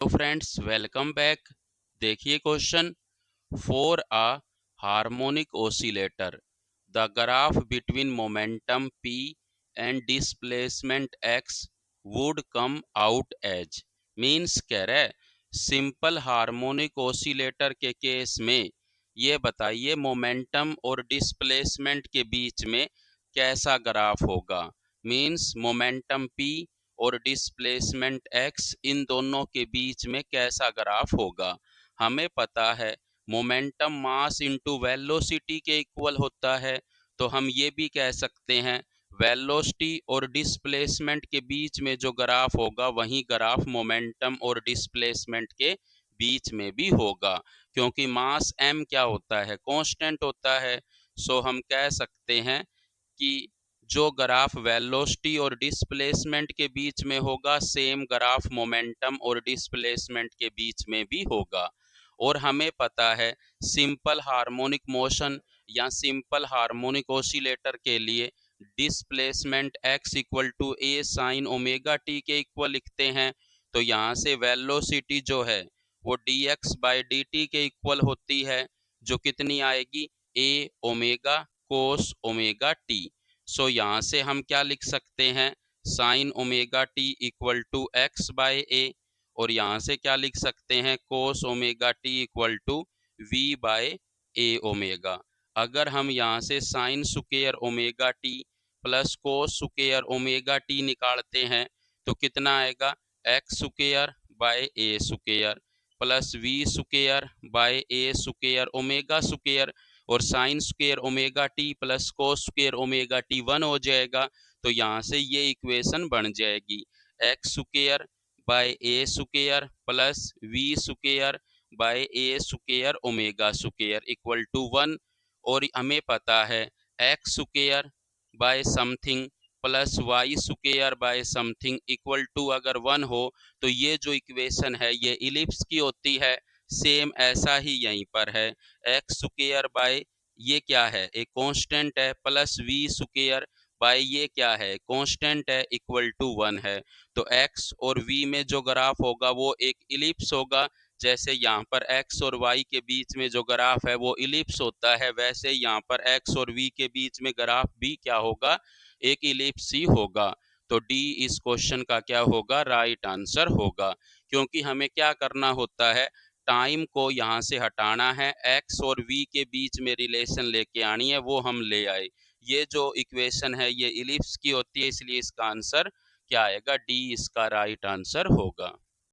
तो friends welcome back. देखिए question, for a harmonic oscillator the graph between momentum p and displacement x would come out as. Means कह रहा है simple harmonic oscillator के case में ये बताइए मोमेंटम और डिस्प्लेसमेंट के बीच में कैसा ग्राफ होगा। मीन्स मोमेंटम p और डिस्प्लेसमेंट x इन दोनों के बीच में कैसा ग्राफ होगा। हमें पता है मोमेंटम मास इनटू वेलोसिटी के इक्वल होता है, तो हम ये भी कह सकते हैं वेलोसिटी और डिस्प्लेसमेंट के बीच में जो ग्राफ होगा वही ग्राफ मोमेंटम और डिस्प्लेसमेंट के बीच में भी होगा, क्योंकि मास m क्या होता है, कांस्टेंट होता है। सो हम कह सकते हैं कि जो ग्राफ वेलोसिटी और डिस्प्लेसमेंट के बीच में होगा सेम ग्राफ मोमेंटम और डिस्प्लेसमेंट के बीच में भी होगा। और हमें पता है सिंपल हार्मोनिक मोशन या सिंपल हार्मोनिक ऑसिलेटर के लिए displacement x equal to a sine omega t के इक्वल लिखते हैं। तो यहाँ से वेलोसिटी जो है वो dx बाई dt के इक्वल होती है, जो कितनी आएगी a omega cos omega T. So यहाँ से हम क्या लिख सकते हैं, sine omega T equal to X by A, और यहाँ से क्या लिख सकते हैं cos omega T equal to V by A omega. अगर हम यहाँ से sine square omega T plus cos square omega T निकालते हैं तो कितना आएगा, X square by A square plus we square by A square omega square, और sine square omega T plus cos square omega T 1 हो जाएगा। तो यहाँ से ये इक्वेशन बन जाएगी x square by A square plus we square by A square omega square equal to 1। और हमें पता है x square by something plus y square by something equal to अगर 1 हो तो ये जो इक्वेशन है ये इलिप्स की होती है। सेम ऐसा ही यहीं पर है, एक्स स्क्वायर बाय ये क्या है एक कांस्टेंट है प्लस वी स्क्वायर बाय ये क्या है कांस्टेंट है इक्वल टू 1 है। तो x और v में जो ग्राफ होगा वो एक इलिप्स होगा। जैसे यहाँ पर x और y के बीच में जो ग्राफ है वो इलिप्स होता है, वैसे यहाँ पर x और v के बीच में ग्राफ भी क्या होगा, एक इलिप्स ही होगा। तो डी इस क्वेश्चन का क्या होगा, राइट आंसर होगा। क्योंकि हमें क्या करना होता है, टाइम को यहाँ से हटाना है, एक्स और वी के बीच में रिलेशन लेके आनी है, वो हम ले आए। ये जो इक्वेशन है ये इलिप्स की होती है, इसलिए इसका आंसर क्या आएगा, डी इसका राइट आंसर होगा।